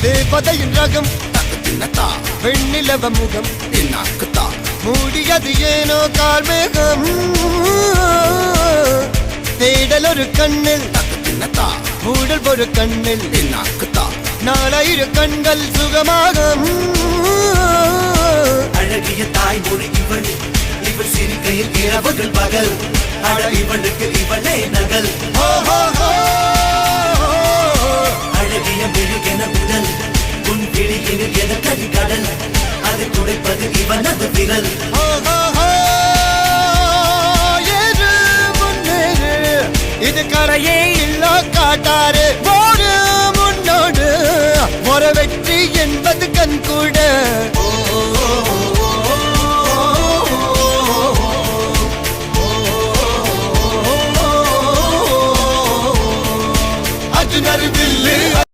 தேவதையின் ரகம் வெண்ணிலவ முகம் மூடியது ஏனோ கார்மேகம் தேடல் ஒரு கண்ணில் மூடல் ஒரு கண்ணில் நாலாயிர கண்கள் சுகமாக அழகிய தாய்மொழி இவள் இவள் சிரிக்கையில் இரவுகள் பகல் அழ இவளுக்கு இவளே நகல்